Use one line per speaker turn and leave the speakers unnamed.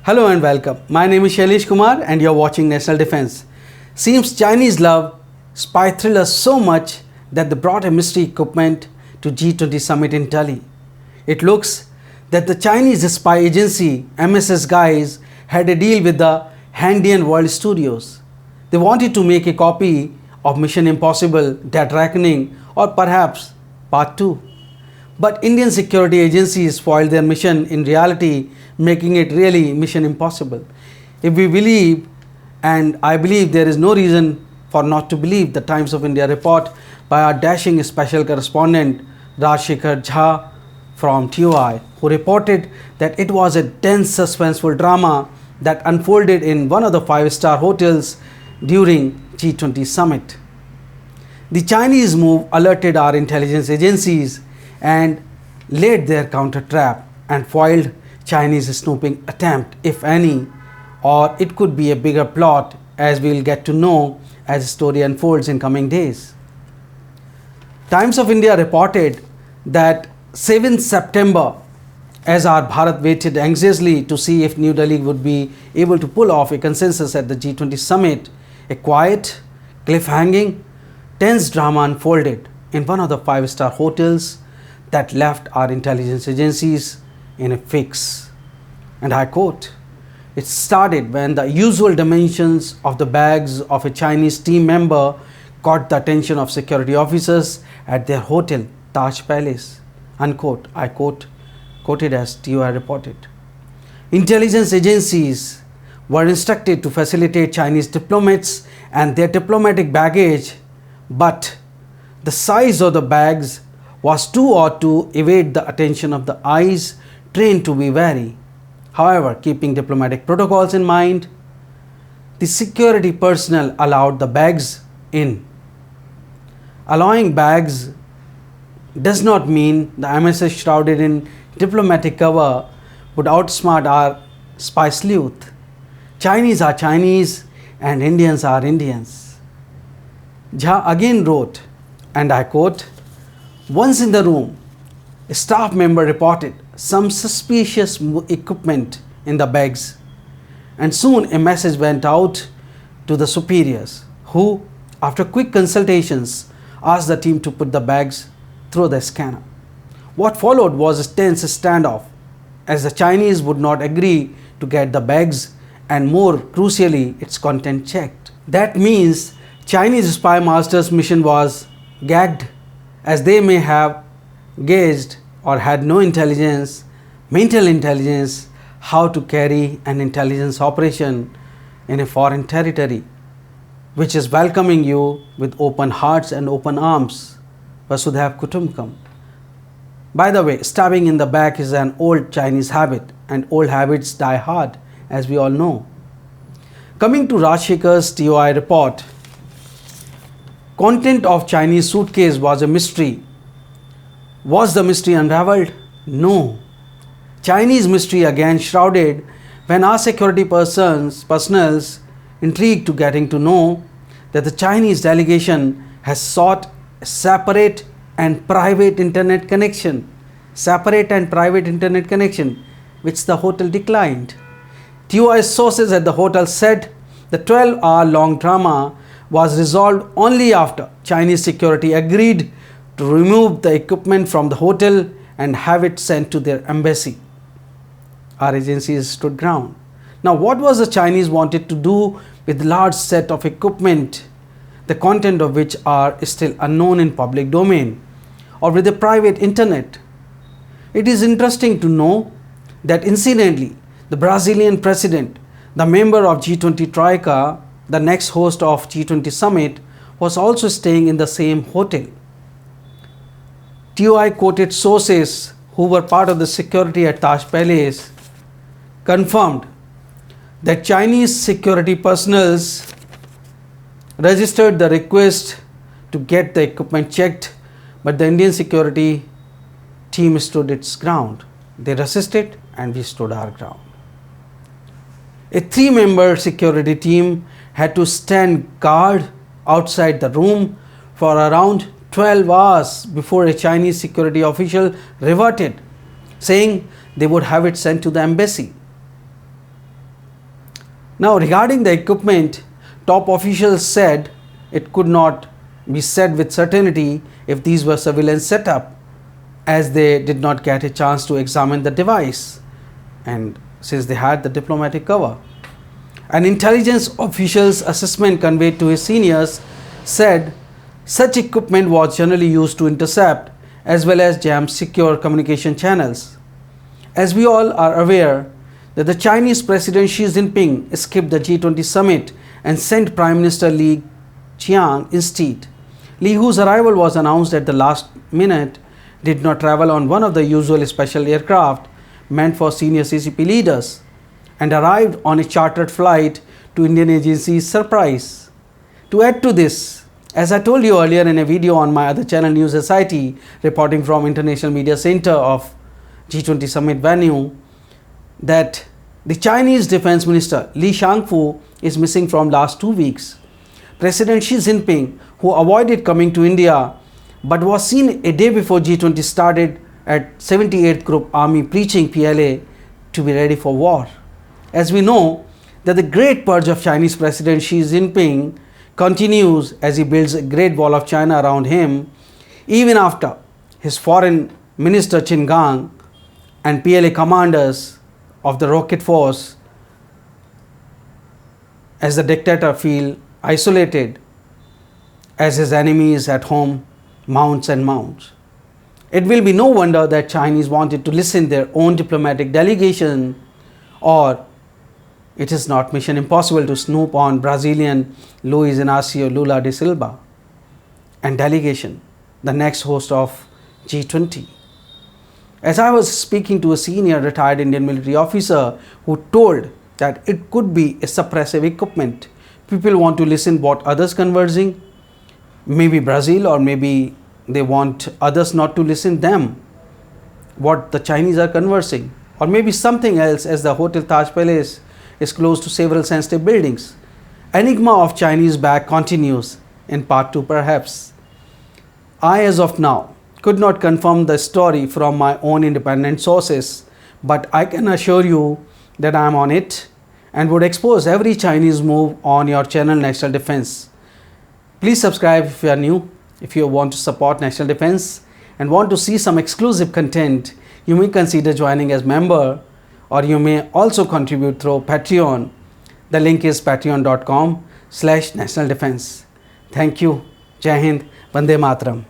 Hello and welcome. My name is Shailesh Kumar and you're watching National Defense. Seems Chinese love spy thrillers so much that they brought a mystery equipment to G20 summit in Delhi. It looks that the Chinese spy agency MSS guys had a deal with the Handian World Studios. They wanted to make a copy of Mission Impossible, Dead Reckoning, or perhaps Part 2. But Indian security agencies foiled their mission in reality, making it really Mission Impossible. If we believe, and I believe there is no reason for not to believe, the Times of India report by our dashing special correspondent Rajshekhar Jha from TOI, who reported that it was a dense suspenseful drama that unfolded in one of the five-star hotels during G20 summit. The Chinese move alerted our intelligence agencies and laid their counter trap and foiled Chinese snooping attempt, if any, or it could be a bigger plot, as we will get to know as the story unfolds in coming days. Times of India reported that 7th September, as our Bharat waited anxiously to see if New Delhi would be able to pull off a consensus at the G20 summit, a quiet, cliffhanging, tense drama unfolded in one of the five-star hotels that left our intelligence agencies in a fix. And I quote, "It started when the usual dimensions of the bags of a Chinese team member caught the attention of security officers at their hotel, Taj Palace." Unquote. I quoted as TOI reported. Intelligence agencies were instructed to facilitate Chinese diplomats and their diplomatic baggage, but the size of the bags was too odd to evade the attention of the eyes trained to be wary. However, keeping diplomatic protocols in mind, the security personnel allowed the bags in. Allowing bags does not mean the MSS shrouded in diplomatic cover would outsmart our spy sleuth. Chinese are Chinese and Indians are Indians. Jha again wrote, and I quote, "Once in the room, a staff member reported some suspicious equipment in the bags, and soon a message went out to the superiors, who, after quick consultations, asked the team to put the bags through the scanner. What followed was a tense standoff, as the Chinese would not agree to get the bags and, more crucially, its content checked. That means Chinese spy master's mission was gagged, as they may have gauged or had no intelligence, mental intelligence, how to carry an intelligence operation in a foreign territory, which is welcoming you with open hearts and open arms. Vasudhaiv Kutumbakam." By the way, stabbing in the back is an old Chinese habit, and old habits die hard, as we all know. Coming to Rajshekhar's TOI report, content of Chinese suitcase was a mystery. Was the mystery unraveled? No. Chinese mystery again shrouded when our security personnels intrigued to getting to know that the Chinese delegation has sought a separate and private internet connection, which the hotel declined. TOI sources at the hotel said the 12-hour-long drama was resolved only after Chinese security agreed to remove the equipment from the hotel and have it sent to their embassy. Our agencies stood ground. Now, what was the Chinese wanted to do with large set of equipment, the content of which are still unknown in public domain, or with the private internet? It is interesting to know that incidentally, the Brazilian president, the member of G20 Troika, the next host of G20 summit, was also staying in the same hotel. TOI quoted sources who were part of the security at Taj Palace confirmed that Chinese security personnel registered the request to get the equipment checked, but the Indian security team stood its ground. They resisted and we stood our ground. A 3-member security team had to stand guard outside the room for around 12 hours before a Chinese security official reverted, saying they would have it sent to the embassy. Now, regarding the equipment, top officials said it could not be said with certainty if these were surveillance setup, as they did not get a chance to examine the device, and since they had the diplomatic cover. An intelligence official's assessment conveyed to his seniors said such equipment was generally used to intercept as well as jam secure communication channels. As we all are aware that the Chinese President Xi Jinping skipped the G20 summit and sent Prime Minister Li Qiang instead. Li, whose arrival was announced at the last minute, did not travel on one of the usual special aircraft meant for senior CCP leaders and arrived on a chartered flight to Indian agency's surprise. To add to this, as I told you earlier in a video on my other channel News SIT, reporting from International Media Center of G20 Summit venue, that the Chinese Defense Minister Li Shangfu is missing from last 2 weeks. President Xi Jinping, who avoided coming to India but was seen a day before G20 started at 78th Group Army preaching PLA to be ready for war. As we know that the great purge of Chinese President Xi Jinping continues as he builds a great wall of China around him, even after his foreign minister Qin Gang and PLA commanders of the rocket force, as the dictator feel isolated as his enemies at home mounts and mounts. It will be no wonder that Chinese wanted to listen their own diplomatic delegation, or it is not mission impossible to snoop on Brazilian Luiz Inácio Lula da Silva and delegation, the next host of G20. As I was speaking to a senior retired Indian military officer who told that it could be a suppressive equipment. People want to listen what others conversing, maybe Brazil, or maybe they want others not to listen them what the Chinese are conversing, or maybe something else, as the Hotel Taj Palace is close to several sensitive buildings. Enigma of Chinese bag continues in part 2 perhaps. I, as of now, could not confirm the story from my own independent sources, but I can assure you that I am on it and would expose every Chinese move on your channel National Defense. Please subscribe if you are new. If you want to support National Defense and want to see some exclusive content, you may consider joining as member, or you may also contribute through Patreon. The link is patreon.com/nationaldefense. Thank you. Jai Hind. Vande Mataram.